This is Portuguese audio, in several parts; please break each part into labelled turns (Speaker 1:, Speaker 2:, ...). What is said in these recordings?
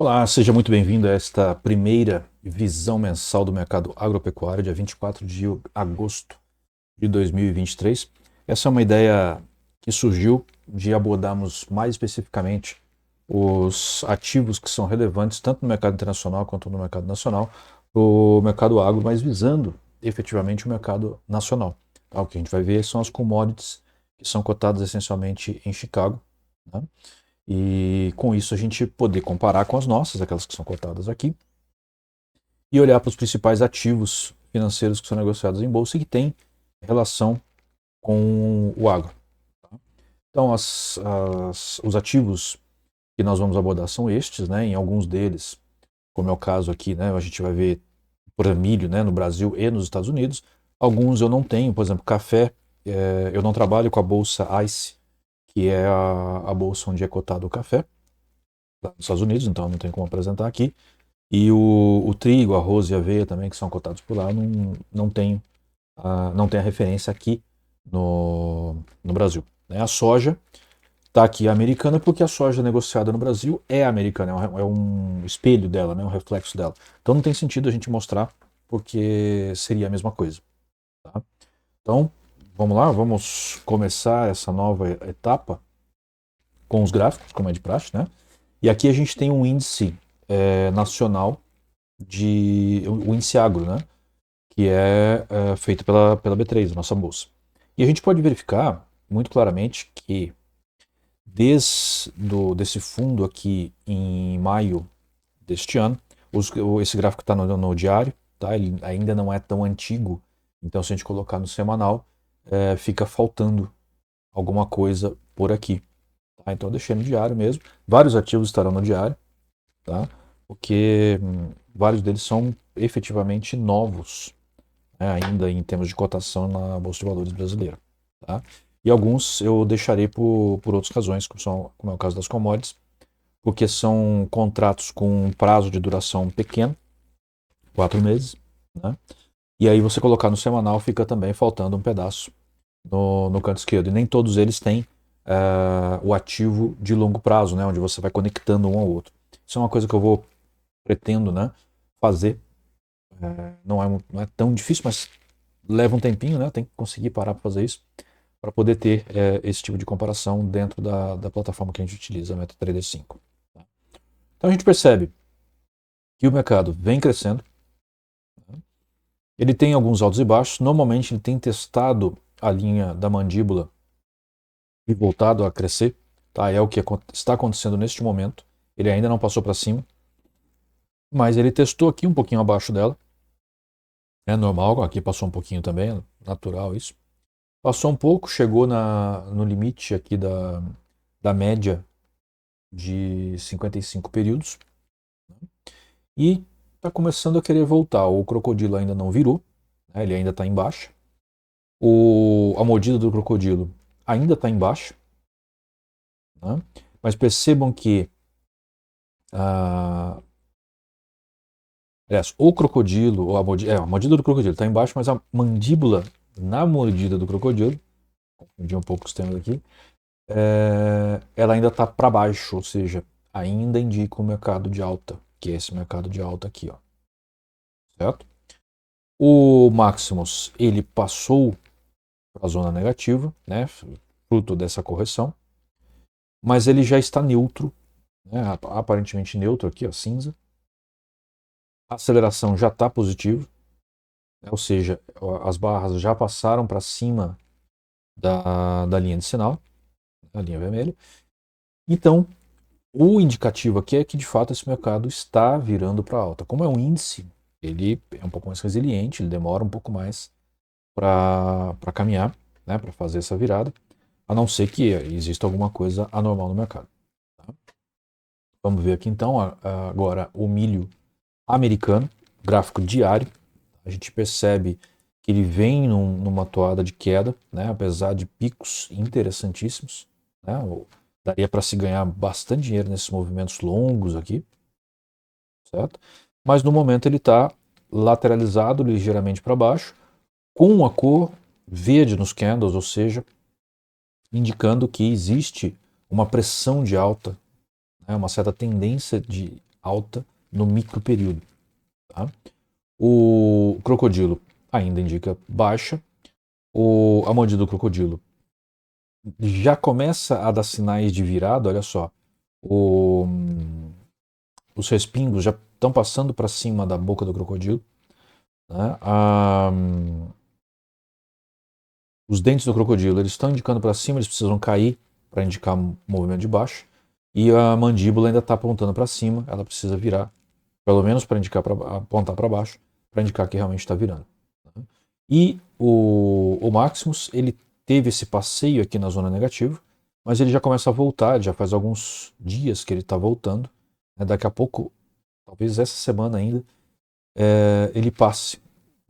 Speaker 1: Olá, seja muito bem-vindo a esta primeira visão mensal do mercado agropecuário, dia 24 de agosto de 2023. Essa é uma ideia que surgiu de abordarmos mais especificamente os ativos que são relevantes tanto no mercado internacional quanto no mercado nacional, o mercado agro, mas visando efetivamente o mercado nacional. Tá? O que a gente vai ver são as commodities que são cotadas essencialmente em Chicago, né? E com isso a gente poder comparar com as nossas, aquelas que são cotadas aqui, e olhar para os principais ativos financeiros que são negociados em bolsa e que têm relação com o agro. Tá? Então, os ativos que nós vamos abordar são estes, né? Em alguns deles, como é o caso aqui, né? A gente vai ver por milho, né? No Brasil e nos Estados Unidos. Alguns eu não tenho, por exemplo, café. Eu não trabalho com a bolsa ICE, que é a bolsa onde é cotado o café, lá nos Estados Unidos, então não tem como apresentar aqui. E o trigo, arroz e aveia também, que são cotados por lá, não tem, não tem a referência aqui no Brasil. Né? A soja está aqui americana porque a soja negociada no Brasil é americana, é um espelho dela, né? Um reflexo dela. Então não tem sentido a gente mostrar porque seria a mesma coisa. Tá? Então, vamos lá, vamos começar essa nova etapa com os gráficos, como é de praxe, né? E aqui a gente tem um índice nacional o índice agro, né? Que é feito pela B3, a nossa bolsa. E a gente pode verificar muito claramente que desse fundo aqui em maio deste ano, esse gráfico está no diário, tá? Ele ainda não é tão antigo, então se a gente colocar no semanal, fica faltando alguma coisa por aqui. Tá? Então eu deixei no diário mesmo. Vários ativos estarão no diário, tá? Porque vários deles são efetivamente novos, né, ainda em termos de cotação na Bolsa de Valores brasileira. Tá? E alguns eu deixarei por outras razões, como é o caso das commodities, porque são contratos com um prazo de duração pequeno, 4 meses, né? E aí você colocar no semanal fica também faltando um pedaço no canto esquerdo. E nem todos eles têm o ativo de longo prazo, né, onde você vai conectando um ao outro. Isso é uma coisa que eu pretendo, né, fazer. Não é tão difícil, mas leva um tempinho, né? Tem que conseguir parar para fazer isso, para poder ter esse tipo de comparação dentro da plataforma que a gente utiliza, a MetaTrader 5. Tá? Então a gente percebe que o mercado vem crescendo, né? Ele tem alguns altos e baixos, normalmente ele tem testado a linha da mandíbula e voltado a crescer, tá? É o que está acontecendo neste momento, ele ainda não passou para cima, mas ele testou aqui um pouquinho abaixo dela, é normal, aqui passou um pouquinho também, é natural isso. Passou um pouco, chegou no limite aqui da média de 55 períodos, né? E está começando a querer voltar. O crocodilo ainda não virou, né? Ele ainda está em baixa. A mordida do crocodilo ainda está em baixa, né? Mas percebam que ah, aliás, o crocodilo, ou a mordida do crocodilo está embaixo, mas a mandíbula na mordida do crocodilo, confundi um pouco os termos aqui, ela ainda está para baixo, ou seja, ainda indica o mercado de alta, que é esse mercado de alta aqui, ó, certo? O Maximus, ele passou para a zona negativa, né, fruto dessa correção, mas ele já está neutro, né, aparentemente neutro aqui, ó, cinza. A aceleração já está positiva, né, ou seja, as barras já passaram para cima da linha de sinal, a linha vermelha. Então, o indicativo aqui é que de fato esse mercado está virando para alta. Como é um índice, ele é um pouco mais resiliente, ele demora um pouco mais para caminhar, né, para fazer essa virada, a não ser que exista alguma coisa anormal no mercado. Tá? Vamos ver aqui então agora o milho americano, gráfico diário. A gente percebe que ele vem numa toada de queda, né, apesar de picos interessantíssimos, né, daria para se ganhar bastante dinheiro nesses movimentos longos aqui, certo? Mas no momento ele está lateralizado ligeiramente para baixo, com a cor verde nos candles, ou seja, indicando que existe uma pressão de alta, né, uma certa tendência de alta no micro período. Tá? O crocodilo ainda indica baixa. A mordida do crocodilo já começa a dar sinais de virada, olha só. Os respingos já estão passando para cima da boca do crocodilo. Né? Os dentes do crocodilo eles estão indicando para cima, eles precisam cair para indicar movimento de baixo. E a mandíbula ainda está apontando para cima, ela precisa virar, pelo menos para indicar apontar para baixo, para indicar que realmente está virando. Né? E o Maximus, ele teve esse passeio aqui na zona negativa, mas ele já começa a voltar, já faz alguns dias que ele está voltando. Né? Daqui a pouco, talvez essa semana ainda, ele passe.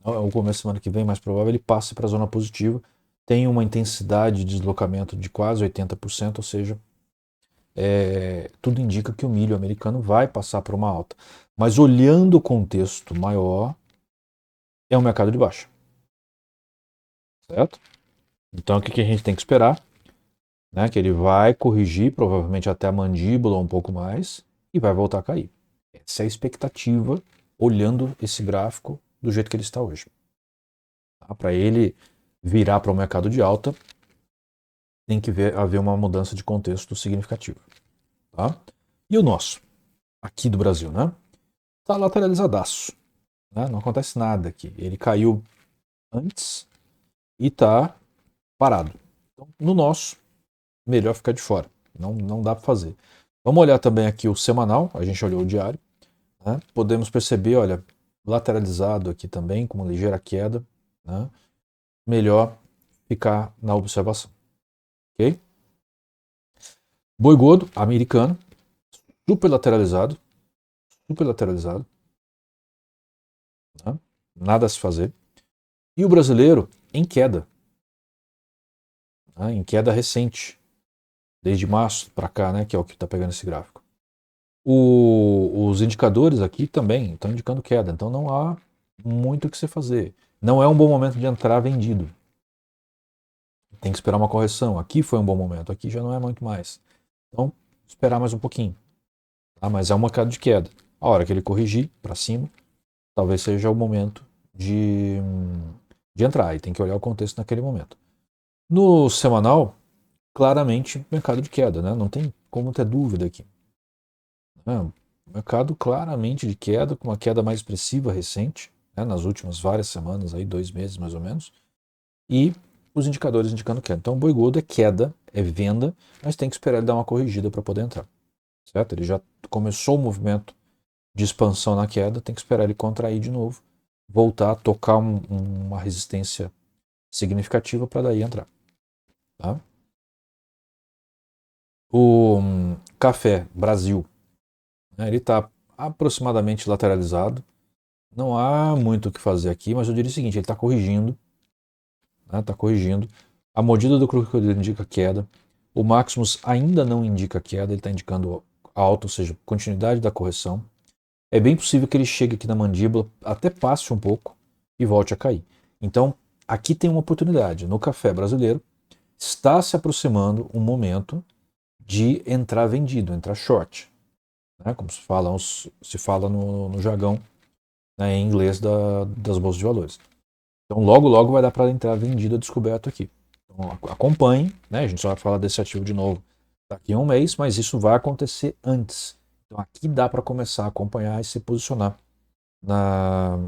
Speaker 1: O começo da semana que vem, mais provável, ele passe para a zona positiva. Tem uma intensidade de deslocamento de quase 80%, ou seja, tudo indica que o milho americano vai passar por uma alta. Mas olhando o contexto maior, é um mercado de baixa. Certo? Então o que a gente tem que esperar? Né? Que ele vai corrigir provavelmente até a mandíbula um pouco mais e vai voltar a cair. Essa é a expectativa olhando esse gráfico do jeito que ele está hoje. Tá? Para ele virar para o mercado de alta, tem que haver uma mudança de contexto significativa. Tá? E o nosso, aqui do Brasil, né? Está lateralizadaço. Né? Não acontece nada aqui. Ele caiu antes e está parado. Então, no nosso, melhor ficar de fora. Não dá para fazer. Vamos olhar também aqui o semanal. A gente olhou o diário. Né? Podemos perceber, olha, lateralizado aqui também, com uma ligeira queda. Né? Melhor ficar na observação. Ok? Boi gordo, americano, super lateralizado. Super lateralizado. Né? Nada a se fazer. E o brasileiro em queda. Né? Em queda recente. Desde março para cá, né? Que é o que está pegando esse gráfico. Os indicadores aqui também estão indicando queda. Então não há muito o que se fazer. Não é um bom momento de entrar vendido. Tem que esperar uma correção. Aqui foi um bom momento. Aqui já não é muito mais. Então, esperar mais um pouquinho. Tá? Mas é um mercado de queda. A hora que ele corrigir para cima, talvez seja o momento de entrar. E tem que olhar o contexto naquele momento. No semanal, claramente, mercado de queda. Né? Não tem como ter dúvida aqui. Mercado claramente de queda, com uma queda mais expressiva recente, né? Nas últimas várias semanas, aí, 2 meses mais ou menos. E os indicadores indicando queda. Então, o boi gordo é queda, é venda, mas tem que esperar ele dar uma corrigida para poder entrar. Certo? Ele já começou o movimento de expansão na queda, tem que esperar ele contrair de novo, voltar a tocar uma resistência significativa para daí entrar. Tá? O café Brasil, né, ele está aproximadamente lateralizado. Não há muito o que fazer aqui, mas eu diria o seguinte, ele está corrigindo. Né, tá corrigindo. A mordida do crocodilo indica queda. O Maximus ainda não indica queda, ele está indicando alta, ou seja, continuidade da correção. É bem possível que ele chegue aqui na mandíbula, até passe um pouco e volte a cair. Então, aqui tem uma oportunidade. No café brasileiro, está se aproximando um momento de entrar vendido, entrar short. Né? Como se fala no jargão, né, em inglês das bolsas de valores. Então, logo, logo vai dar para entrar vendido descoberto aqui. Então, acompanhe, né? A gente só vai falar desse ativo de novo daqui a um mês, mas isso vai acontecer antes. Então, aqui dá para começar a acompanhar e se posicionar na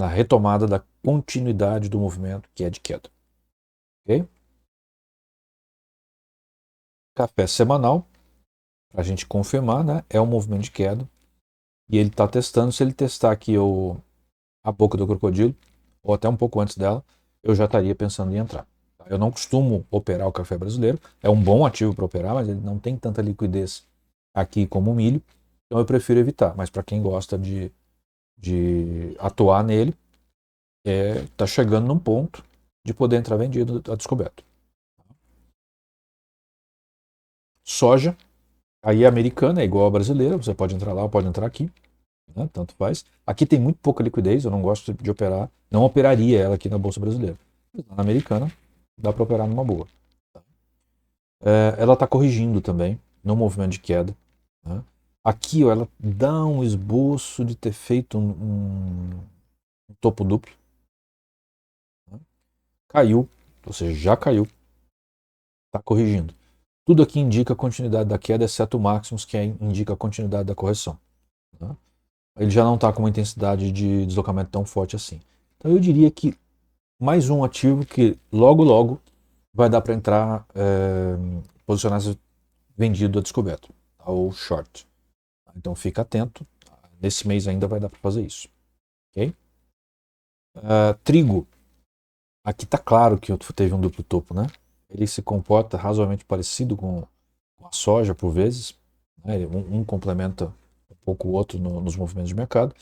Speaker 1: retomada da continuidade do movimento que é de queda. Ok? Café semanal, para a gente confirmar, né? É um movimento de queda. E ele está testando. Se ele testar aqui a boca do crocodilo, ou até um pouco antes dela, eu já estaria pensando em entrar. Eu não costumo operar o café brasileiro, é um bom ativo para operar, mas ele não tem tanta liquidez aqui como o milho, então eu prefiro evitar. Mas para quem gosta de atuar nele, está chegando num ponto de poder entrar vendido a descoberto. Soja, aí é americana, é igual a brasileira, você pode entrar lá ou pode entrar aqui. Né? Tanto faz. Aqui tem muito pouca liquidez, eu não gosto de operar, não operaria ela aqui na Bolsa Brasileira. Mas na americana, dá para operar numa boa. Ela está corrigindo também, no movimento de queda. Né? Aqui, ó, ela dá um esboço de ter feito um topo duplo. Caiu, ou seja, já caiu, está corrigindo. Tudo aqui indica a continuidade da queda, exceto o Maximus, que indica a continuidade da correção. Tá? Ele já não está com uma intensidade de deslocamento tão forte assim. Então eu diria que mais um ativo que logo logo vai dar para entrar, posicionar vendido a descoberto, tá? Ou short. Então fica atento, nesse mês ainda vai dar para fazer isso. Okay? Trigo, aqui está claro que teve um duplo topo, né? Ele se comporta razoavelmente parecido com a soja por vezes, né? Um complementa um pouco o outro nos movimentos de mercado,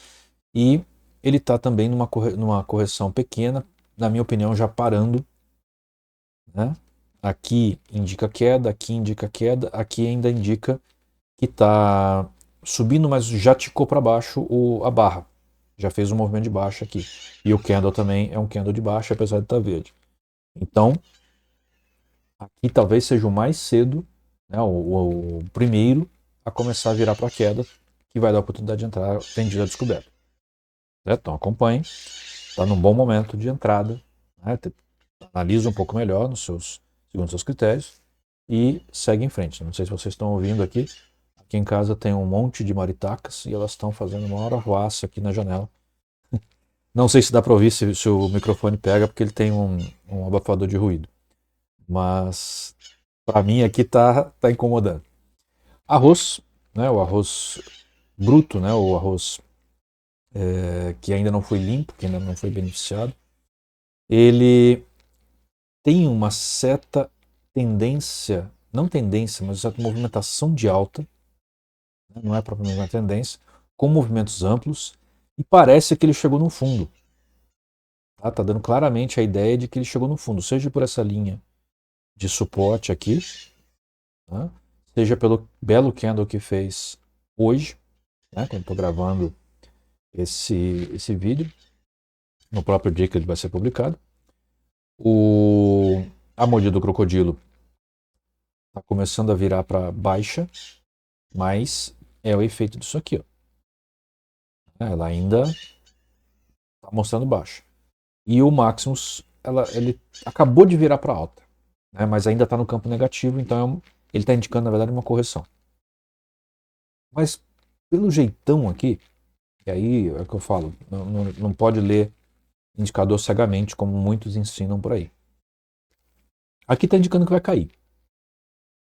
Speaker 1: e ele está também numa correção pequena, na minha opinião, já parando, né? Aqui indica queda, aqui ainda indica que está subindo, mas já ticou para baixo a barra. Já fez um movimento de baixa aqui. E o candle também é um candle de baixa, apesar de estar verde. Então, aqui talvez seja o mais cedo, né, o primeiro a começar a virar para queda, que vai dar a oportunidade de entrar vendido a descoberto. Certo? Então acompanhe, está num bom momento de entrada, né, analisa um pouco melhor segundo os seus critérios e segue em frente. Não sei se vocês estão ouvindo aqui, aqui em casa tem um monte de maritacas e elas estão fazendo uma hora arruaça aqui na janela. Não sei se dá para ouvir, se o microfone pega, porque ele tem um abafador de ruído. Mas para mim aqui tá incomodando. Arroz, né, o arroz bruto, né, o arroz que ainda não foi limpo, que ainda não foi beneficiado, ele tem uma certa tendência, não tendência, mas uma certa movimentação de alta, né, não é propriamente uma tendência, com movimentos amplos, e parece que ele chegou no fundo. Tá dando claramente a ideia de que ele chegou no fundo, seja por essa linha de suporte aqui, tá? Seja pelo belo candle que fez hoje, né, quando estou gravando esse vídeo, no próprio dia que ele vai ser publicado. A mordida do crocodilo está começando a virar para baixa, mas é o efeito disso aqui. Ó. Ela ainda está mostrando baixa. E o Maximus, ele acabou de virar para alta, né, mas ainda está no campo negativo, então ele está indicando, na verdade, uma correção. Mas pelo jeitão aqui, e aí é o que eu falo, não pode ler indicador cegamente, como muitos ensinam por aí. Aqui está indicando que vai cair.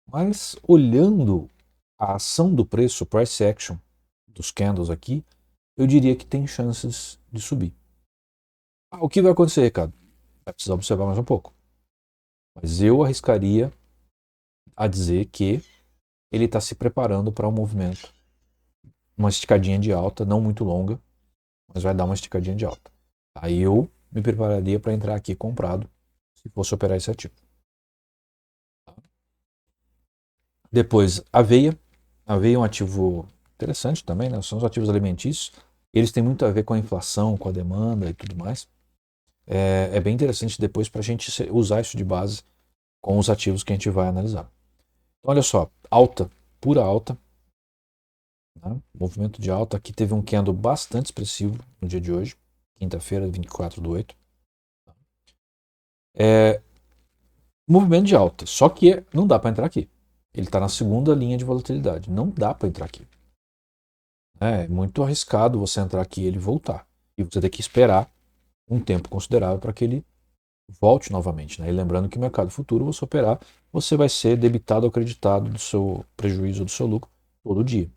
Speaker 1: Mas olhando a ação do preço, price action, dos candles aqui, eu diria que tem chances de subir. O que vai acontecer, Ricardo? Vai precisar observar mais um pouco. Mas eu arriscaria a dizer que ele está se preparando para um movimento. Uma esticadinha de alta, não muito longa, mas vai dar uma esticadinha de alta. Aí eu me prepararia para entrar aqui comprado, se fosse operar esse ativo. Depois, aveia. Aveia é um ativo interessante também, né? São os ativos alimentícios. Eles têm muito a ver com a inflação, com a demanda e tudo mais. É bem interessante depois para a gente usar isso de base com os ativos que a gente vai analisar. Então, olha só, alta, pura alta. Né? Movimento de alta. Aqui teve um candle bastante expressivo no dia de hoje, quinta-feira, 24/8. Movimento de alta, só que não dá para entrar aqui. Ele está na segunda linha de volatilidade. Não dá para entrar aqui. É muito arriscado você entrar aqui e ele voltar. E você tem que esperar um tempo considerável para que ele volte novamente. Né? E lembrando que no mercado futuro, você operar, você vai ser debitado ou creditado do seu prejuízo ou do seu lucro todo dia.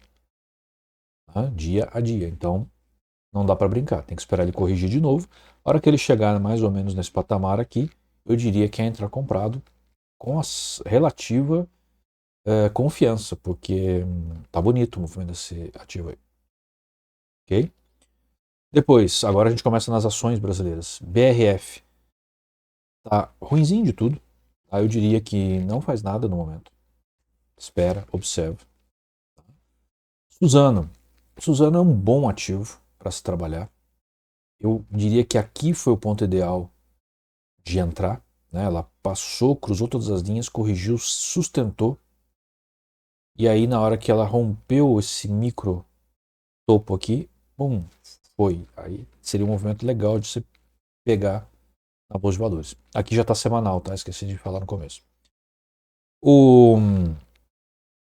Speaker 1: Tá? Dia a dia. Então, não dá para brincar. Tem que esperar ele corrigir de novo. A hora que ele chegar mais ou menos nesse patamar aqui, eu diria que é entrar comprado com a relativa confiança, porque tá bonito o movimento desse ativo aí. Ok? Depois, agora a gente começa nas ações brasileiras. BRF tá ruinzinho de tudo. Tá? Eu diria que não faz nada no momento. Espera, observa. Suzano. Suzano é um bom ativo para se trabalhar. Eu diria que aqui foi o ponto ideal de entrar. Né? Ela passou, cruzou todas as linhas, corrigiu, sustentou. E aí na hora que ela rompeu esse micro topo aqui, bum, foi. Aí seria um movimento legal de você pegar na bolsa de valores. Aqui já está semanal, tá? Esqueci de falar no começo. O,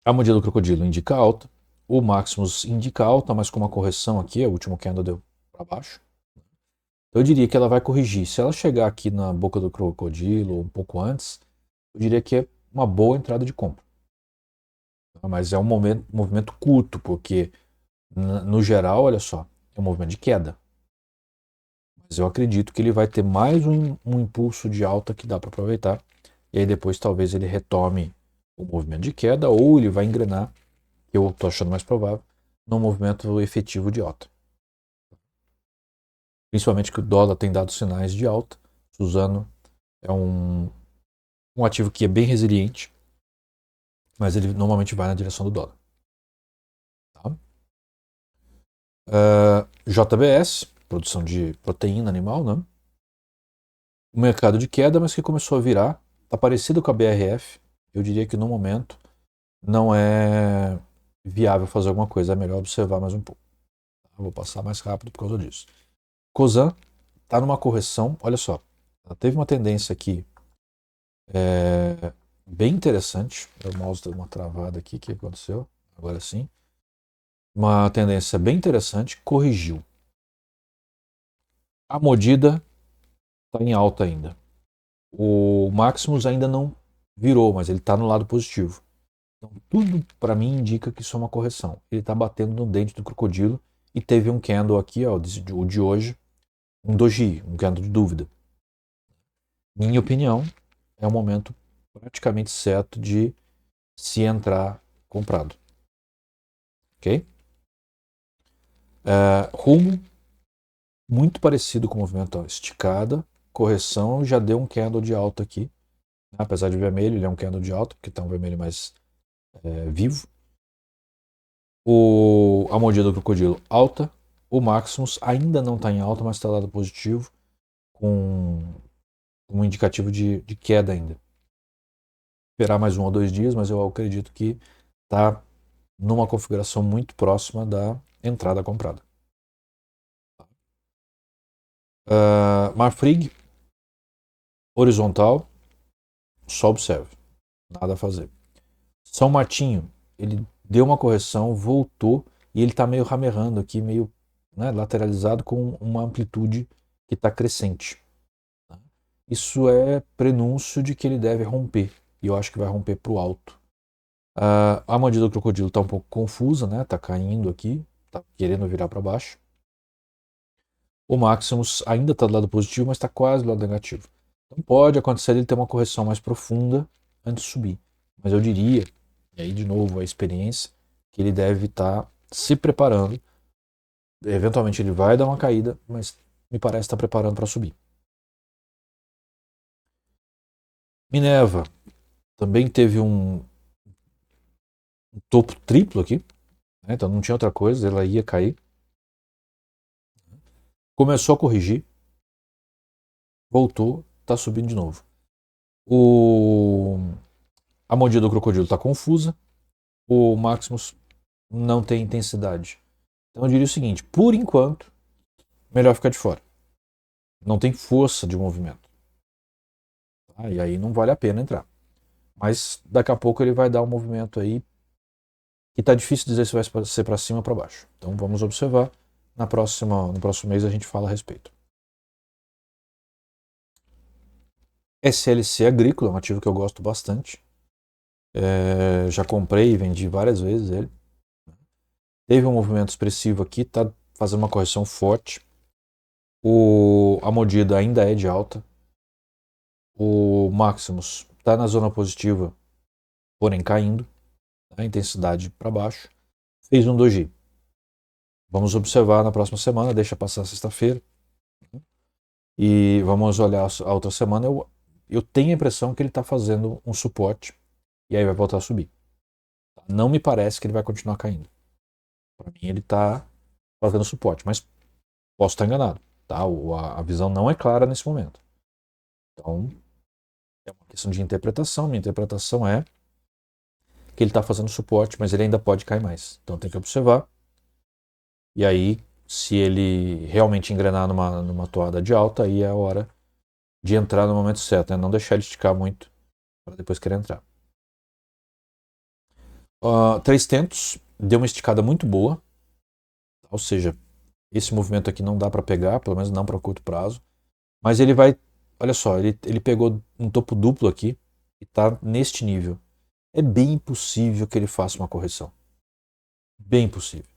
Speaker 1: a mordida do crocodilo indica alta. O Maximus indica alta, mas com uma correção aqui, o último candle deu para baixo. Eu diria que ela vai corrigir. Se ela chegar aqui na boca do crocodilo ou um pouco antes, eu diria que é uma boa entrada de compra. Mas é um movimento curto, porque no geral, olha só, é um movimento de queda. Mas eu acredito que ele vai ter mais um impulso de alta que dá para aproveitar. E aí depois talvez ele retome o movimento de queda ou ele vai engrenar, que eu estou achando mais provável, num movimento efetivo de alta. Principalmente que o dólar tem dado sinais de alta. Suzano é um ativo que é bem resiliente, mas ele normalmente vai na direção do dólar. Tá? JBS, produção de proteína animal, né? Um mercado de queda, mas que começou a virar. Está parecido com a BRF. Eu diria que no momento não é viável fazer alguma coisa. É melhor observar mais um pouco. Eu vou passar mais rápido por causa disso. Cosan está numa correção. Olha só, ela teve uma tendência aqui bem interessante. O mouse deu uma travada aqui. O que aconteceu? Agora sim. Uma tendência bem interessante. Corrigiu. A Modida está em alta ainda. O Maximus ainda não virou, mas ele está no lado positivo. Então, tudo para mim indica que isso é uma correção. Ele está batendo no dente do crocodilo e teve um candle aqui, ó, o de hoje, um doji, um candle de dúvida. Minha opinião, é o momento praticamente certo de se entrar comprado. Ok? Rumo, muito parecido com o movimento esticada, correção, já deu um candle de alta aqui. Apesar de vermelho, ele é um candle de alta, porque está um vermelho mais vivo. A mordida do crocodilo alta. O Maximus ainda não está em alta, mas está lado positivo, com um indicativo de queda ainda. Esperar mais 1 ou 2 dias, mas eu acredito que está numa configuração muito próxima da entrada comprada. Marfrig, horizontal, só observe, nada a fazer. São Martinho, ele deu uma correção, voltou e ele está meio ramerrando aqui, meio lateralizado com uma amplitude que está crescente. Isso é prenúncio de que ele deve romper, e eu acho que vai romper para o alto. A mordida do crocodilo está um pouco confusa, né? Está caindo aqui, está querendo virar para baixo. O Maximus ainda está do lado positivo, mas está quase do lado negativo. Então pode acontecer ele ter uma correção mais profunda antes de subir. Mas eu diria, e aí de novo a experiência, que ele deve estar se preparando. Eventualmente ele vai dar uma caída, mas me parece estar preparando para subir. Minerva também teve um topo triplo aqui, né? Então não tinha outra coisa, ela ia cair. Começou a corrigir, voltou, está subindo de novo. A mordida do crocodilo está confusa, o Maximus não tem intensidade. Então eu diria o seguinte: por enquanto, melhor ficar de fora. Não tem força de movimento. Tá? E aí não vale a pena entrar. Mas daqui a pouco ele vai dar um movimento aí que está difícil dizer se vai ser para cima ou para baixo. Então vamos observar. No próximo mês a gente fala a respeito. SLC Agrícola, um ativo que eu gosto bastante. Já comprei e vendi várias vezes ele. Teve um movimento expressivo aqui, está fazendo uma correção forte. A mordida ainda é de alta. O Maximus está na zona positiva, porém caindo. A intensidade para baixo. Fez um doji. Vamos observar na próxima semana, deixa passar sexta-feira. E vamos olhar a outra semana. Eu tenho a impressão que ele está fazendo um suporte e aí vai voltar a subir. Não me parece que ele vai continuar caindo. Para mim ele está fazendo suporte, mas posso estar enganado. Tá? A visão não é clara nesse momento. Então é uma questão de interpretação. Minha interpretação é que ele está fazendo suporte, mas ele ainda pode cair mais. Então tem que observar. E aí, se ele realmente engrenar numa toada de alta, aí é a hora de entrar no momento certo, né? Não deixar ele esticar muito para depois querer entrar. 300 deu uma esticada muito boa, ou seja, esse movimento aqui não dá para pegar, pelo menos não para curto prazo, mas ele vai, olha só, ele pegou um topo duplo aqui e está neste nível. É bem possível que ele faça uma correção. Bem possível.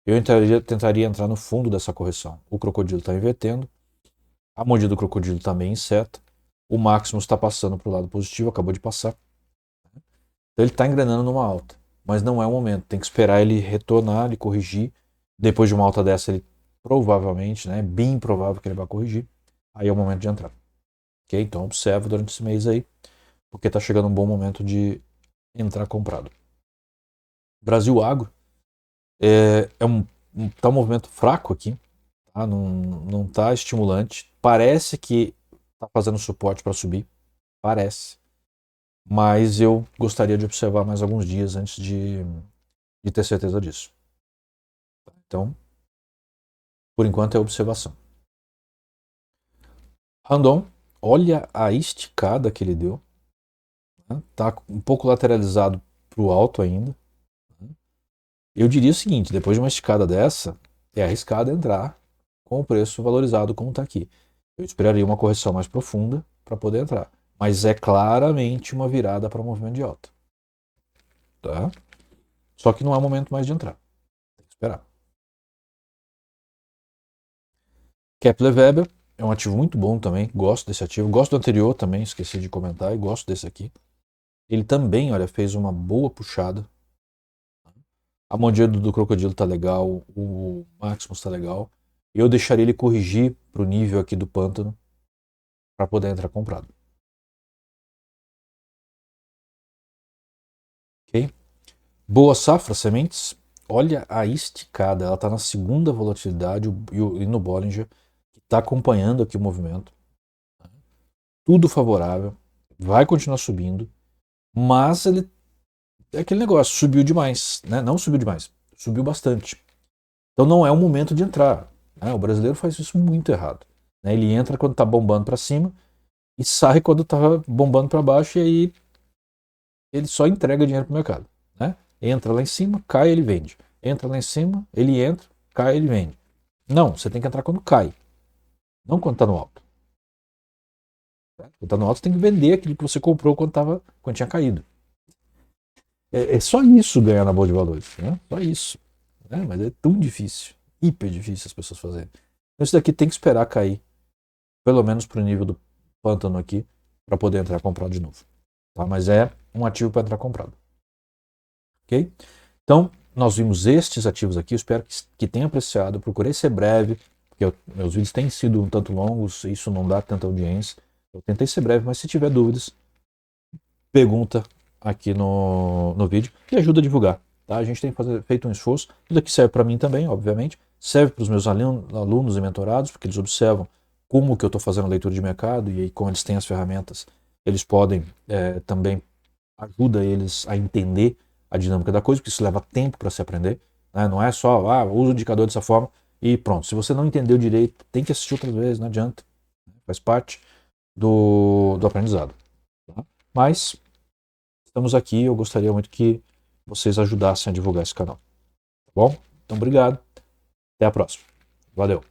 Speaker 1: Eu tentaria entrar no fundo dessa correção. O crocodilo está invertendo, a mordida do crocodilo também seta, o Maximus está passando para o lado positivo, acabou de passar. Então ele está engrenando numa alta, mas não é o momento. Tem que esperar ele retornar, ele corrigir. Depois de uma alta dessa, ele provavelmente, né, bem provável que ele vai corrigir. Aí é o momento de entrar. Ok? Então observa durante esse mês aí, porque está chegando um bom momento de entrar comprado. Brasil Agro tá um movimento fraco aqui, tá? Não tá estimulante. Parece que está fazendo suporte para subir, parece. Mas eu gostaria de observar mais alguns dias antes de ter certeza disso. Então, por enquanto é observação. Randon, olha a esticada que ele deu. Né? Tá um pouco lateralizado para o alto ainda. Né? Eu diria o seguinte, depois de uma esticada dessa, é arriscado entrar com o preço valorizado como está aqui. Eu esperaria uma correção mais profunda para poder entrar. Mas é claramente uma virada para um movimento de alta. Tá? Só que não é o momento mais de entrar. Tem que esperar. Kepler Weber é um ativo muito bom também. Gosto desse ativo. Gosto do anterior também, esqueci de comentar. E gosto desse aqui. Ele também, olha, fez uma boa puxada. A mordida do crocodilo tá legal. O Maximus tá legal. Eu deixaria ele corrigir para o nível aqui do pântano para poder entrar comprado. Ok? Boa safra, sementes. Olha a esticada. Ela está na segunda volatilidade e no Bollinger, que está acompanhando aqui o movimento. Tudo favorável. Vai continuar subindo. Mas ele é aquele negócio, subiu demais. Né? Não subiu demais, subiu bastante. Então não é o momento de entrar. Né? O brasileiro faz isso muito errado. Né? Ele entra quando está bombando para cima e sai quando está bombando para baixo e aí ele só entrega dinheiro para o mercado. Né? Entra lá em cima, cai, ele vende. Entra lá em cima, ele entra, cai, ele vende. Não, você tem que entrar quando cai, não quando está no alto. Quando está no alto, você tem que vender aquilo que você comprou quando tinha caído. É só isso ganhar na bolsa de valores. Né? Só isso. Né? Mas é tão difícil, hiper difícil as pessoas fazerem. Então isso daqui tem que esperar cair, pelo menos para o nível do pântano aqui, para poder entrar comprado de novo. Tá? Mas é um ativo para entrar comprado. Ok? Então, nós vimos estes ativos aqui. Eu espero que tenha apreciado. Procurei ser breve, porque meus vídeos têm sido um tanto longos, isso não dá tanta audiência. Eu tentei ser breve, mas se tiver dúvidas, pergunta aqui no vídeo e ajuda a divulgar. Tá? A gente tem feito um esforço. Isso aqui serve para mim também, obviamente. Serve para os meus alunos e mentorados, porque eles observam como que eu estou fazendo a leitura de mercado e aí, como eles têm as ferramentas, eles podem também ajuda eles a entender a dinâmica da coisa, porque isso leva tempo para se aprender. Né? Não é só, usa o indicador dessa forma e pronto. Se você não entendeu direito, tem que assistir outras vezes, não adianta. Faz parte do aprendizado. Tá? Mas estamos aqui, eu gostaria muito que vocês ajudassem a divulgar esse canal. Tá bom? Então, obrigado. Até a próxima. Valeu.